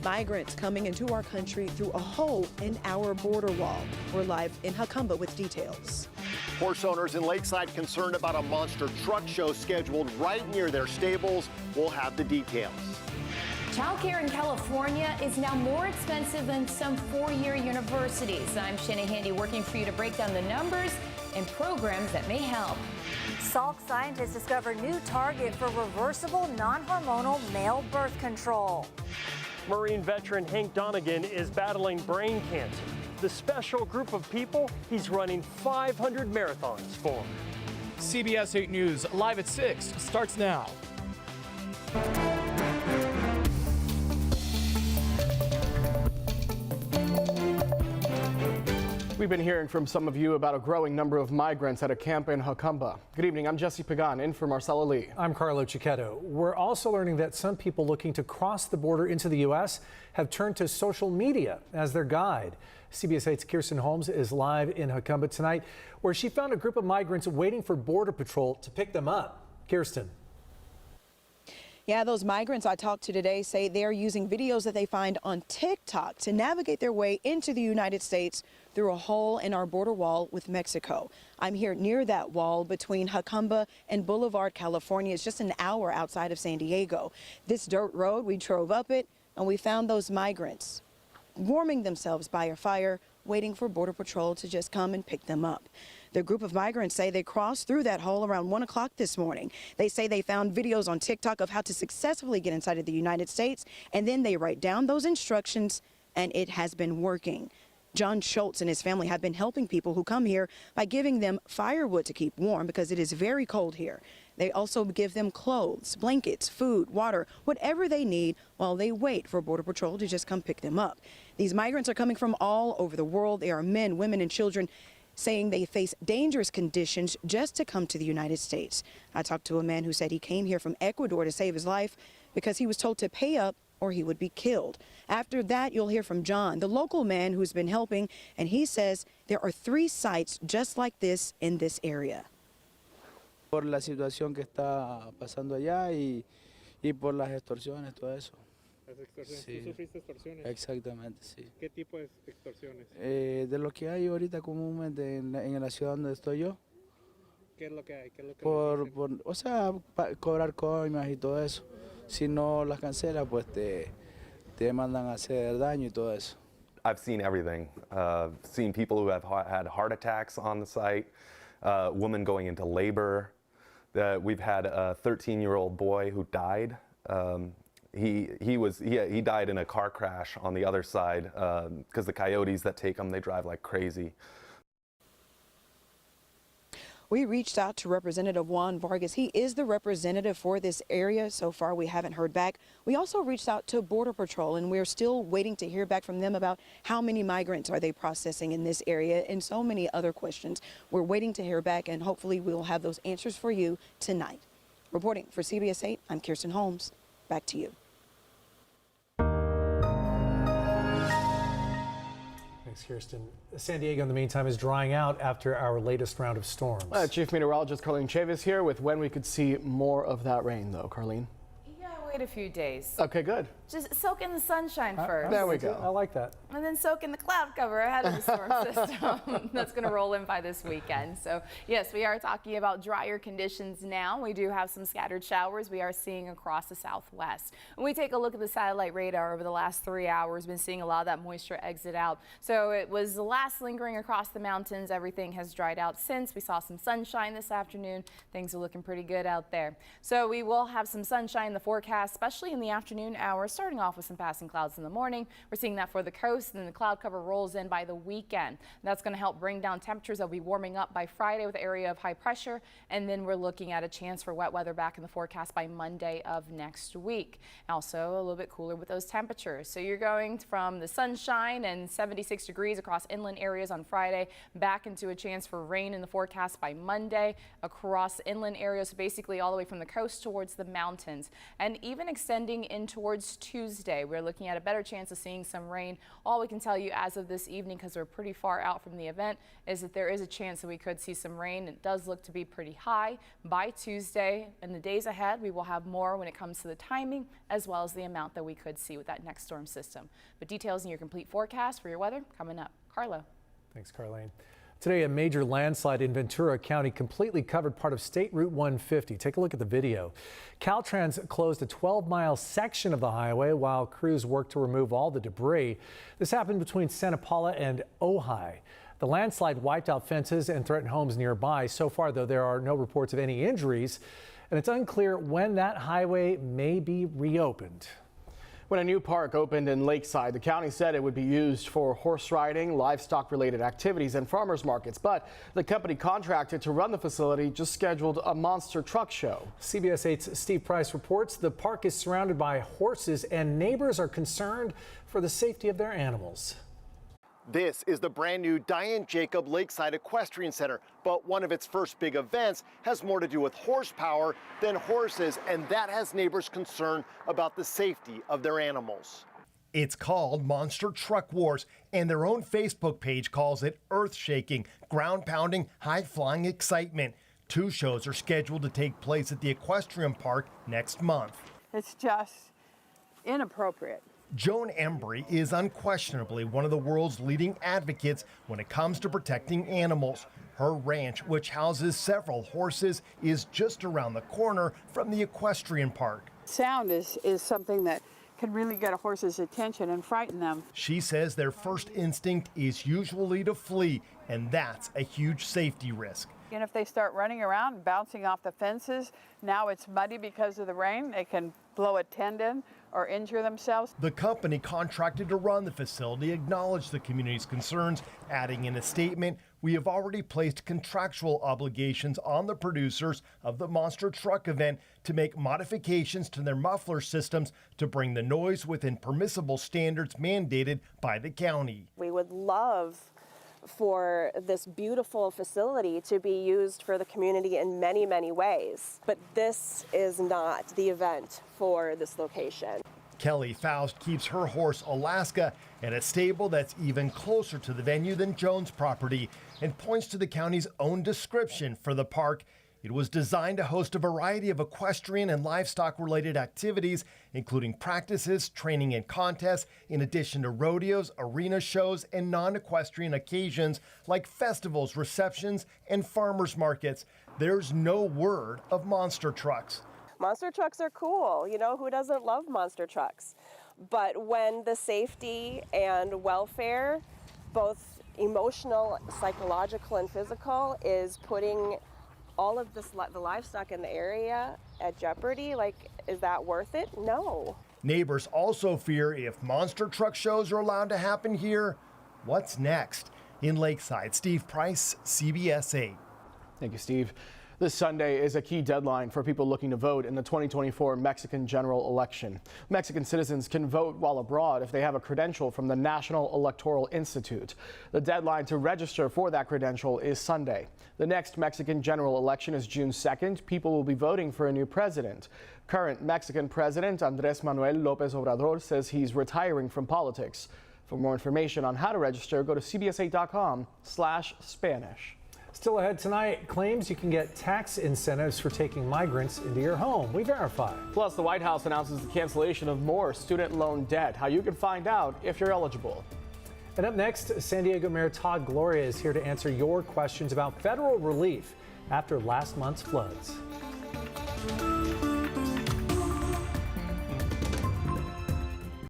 Migrants coming into our country through a hole in our border wall. We're live in Jacumba with details. Horse owners in Lakeside concerned about a monster truck show scheduled right near their stables. We'll have the details. Childcare in California is now more expensive than some four-year universities. I'm Shanna Handy working for you to break down the numbers and programs that may help. Salk scientists discover new target for reversible non-hormonal male birth control. Marine veteran Hank Donegan is battling brain cancer. The special group of people he's running 500 marathons for. CBS 8 News live at 6 starts now. We've been hearing from some of you about a growing number of migrants at a camp in Jacumba. Good evening, I'm Jesse Pagan, in for Marcella Lee. I'm Carlo Cicchetto. We're also learning that some people looking to cross the border into the U.S. have turned to social media as their guide. CBS 8's Kirsten Holmes is live in Jacumba tonight, where she found a group of migrants waiting for Border Patrol to pick them up. Kirsten. Yeah, those migrants I talked to today say they're using videos that they find on TikTok to navigate their way into the United States through a hole in our border wall with Mexico. I'm here near that wall between Jacumba and Boulevard, California. It's just an hour outside of San Diego. This dirt road, we drove up it and we found those migrants warming themselves by a fire, waiting for Border Patrol to just come and pick them up. The group of migrants say they crossed through that hole around 1 o'clock this morning. They say they found videos on TikTok of how to successfully get inside of the United States, and then they write down those instructions, and it has been working. John Schultz and his family have been helping people who come here by giving them firewood to keep warm because it is very cold here. They also give them clothes, blankets, food, water, whatever they need while they wait for Border Patrol to just come pick them up. These migrants are coming from all over the world. They are men, women, and children saying they face dangerous conditions just to come to the United States. I talked to a man who said he came here from Ecuador to save his life because he was told to pay up or he would be killed. After that, you'll hear from John, the local man who's been helping, and he says there are 3 sites just like this in this area. Por la situación que está pasando allá y por las extorsiones, todo eso. Las extorsiones. Sí. ¿Tú sufriste extorsiones? Exactamente, sí. ¿Qué tipo de extorsiones? De lo que hay ahorita comúnmente en la ciudad donde estoy yo. ¿Qué es lo que hay? ¿Qué es lo que O sea, cobrar coimas y todo eso. Si no las cancelas, pues te mandan a hacer daño y todo eso. I've seen everything. Seen people who have had heart attacks on the site, women going into labor. We've had a 13-year-old boy who died. He died in a car crash on the other side because the coyotes that take him, they drive like crazy. We reached out to Representative Juan Vargas. He is the representative for this area. So far, we haven't heard back. We also reached out to Border Patrol, and we're still waiting to hear back from them about how many migrants are they processing in this area and so many other questions. We're waiting to hear back, and hopefully we'll have those answers for you tonight. Reporting for CBS 8, I'm Kirsten Holmes. Back to you. Thanks, Kirsten. San Diego, in the meantime, is drying out after our latest round of storms. Chief Meteorologist Carlene Chavis here with when we could see more of that rain, though. Carlene? Yeah, wait a few days. Okay, good. Just soak in the sunshine first. There we go. I like that. And then soak in the cloud cover ahead of the storm system that's going to roll in by this weekend. So, yes, we are talking about drier conditions now. We do have some scattered showers we are seeing across the southwest. When we take a look at the satellite radar over the last 3 hours, been seeing a lot of that moisture exit out. So it was the last lingering across the mountains. Everything has dried out since. We saw some sunshine this afternoon. Things are looking pretty good out there. So we will have some sunshine in the forecast, especially in the afternoon hours, starting off with some passing clouds in the morning. We're seeing that for the coast, and then the cloud cover rolls in by the weekend. That's going to help bring down temperatures. They'll be warming up by Friday with the area of high pressure, and then we're looking at a chance for wet weather back in the forecast by Monday of next week. Also a little bit cooler with those temperatures. So you're going from the sunshine and 76 degrees across inland areas on Friday back into a chance for rain in the forecast by Monday across inland areas, basically all the way from the coast towards the mountains. And even even extending in towards Tuesday. We're looking at a better chance of seeing some rain. All we can tell you as of this evening, because we're pretty far out from the event, is that there is a chance that we could see some rain. It does look to be pretty high by Tuesday. In the days ahead, we will have more when it comes to the timing as well as the amount that we could see with that next storm system. But details in your complete forecast for your weather coming up. Carlo. Thanks, Carlene. Today, a major landslide in Ventura County completely covered part of State Route 150. Take a look at the video. Caltrans closed a 12-mile section of the highway while crews worked to remove all the debris. This happened between Santa Paula and Ojai. The landslide wiped out fences and threatened homes nearby. So far, though, there are no reports of any injuries, and it's unclear when that highway may be reopened. When a new park opened in Lakeside, the county said it would be used for horse riding, livestock-related activities, and farmers markets. But the company contracted to run the facility just scheduled a monster truck show. CBS 8's Steve Price reports the park is surrounded by horses, and neighbors are concerned for the safety of their animals. This is the brand new Diane Jacob Lakeside Equestrian Center, but one of its first big events has more to do with horsepower than horses, and that has neighbors concerned about the safety of their animals. It's called Monster Truck Wars, and their own Facebook page calls it earth-shaking, ground-pounding, high-flying excitement. 2 shows are scheduled to take place at the equestrian park next month. It's just inappropriate. Joan Embry is unquestionably one of the world's leading advocates when it comes to protecting animals. Her ranch, which houses several horses, is just around the corner from the equestrian park. Sound is something that can really get a horse's attention and frighten them. She says their first instinct is usually to flee, and that's a huge safety risk. And if they start running around and bouncing off the fences, now it's muddy because of the rain, they can blow a tendon or injure themselves. The company contracted to run the facility acknowledged the community's concerns, adding in a statement, "We have already placed contractual obligations on the producers of the monster truck event to make modifications to their muffler systems to bring the noise within permissible standards mandated by the county." We would love for this beautiful facility to be used for the community in many, many ways. But this is not the event for this location. Kelly Faust keeps her horse Alaska at a stable that's even closer to the venue than Jones' property and points to the county's own description for the park. It was designed to host a variety of equestrian and livestock-related activities, including practices, training, and contests, in addition to rodeos, arena shows, and non-equestrian occasions like festivals, receptions, and farmers markets. There's no word of monster trucks. Monster trucks are cool. You know, who doesn't love monster trucks? But when the safety and welfare, both emotional, psychological, and physical, is putting all of this, the livestock in the area at jeopardy, like, is that worth it? No. Neighbors also fear if monster truck shows are allowed to happen here, what's next? In Lakeside, Steve Price, CBS 8. Thank you, Steve. This Sunday is a key deadline for people looking to vote in the 2024 Mexican general election. Mexican citizens can vote while abroad if they have a credential from the National Electoral Institute. The deadline to register for that credential is Sunday. The next Mexican general election is June 2nd. People will be voting for a new president. Current Mexican President Andrés Manuel López Obrador says he's retiring from politics. For more information on how to register, go to cbs8.com/Spanish. Still ahead tonight, claims you can get tax incentives for taking migrants into your home. We verify. Plus, the White House announces the cancellation of more student loan debt. How you can find out if you're eligible. And up next, San Diego Mayor Todd Gloria is here to answer your questions about federal relief after last month's floods.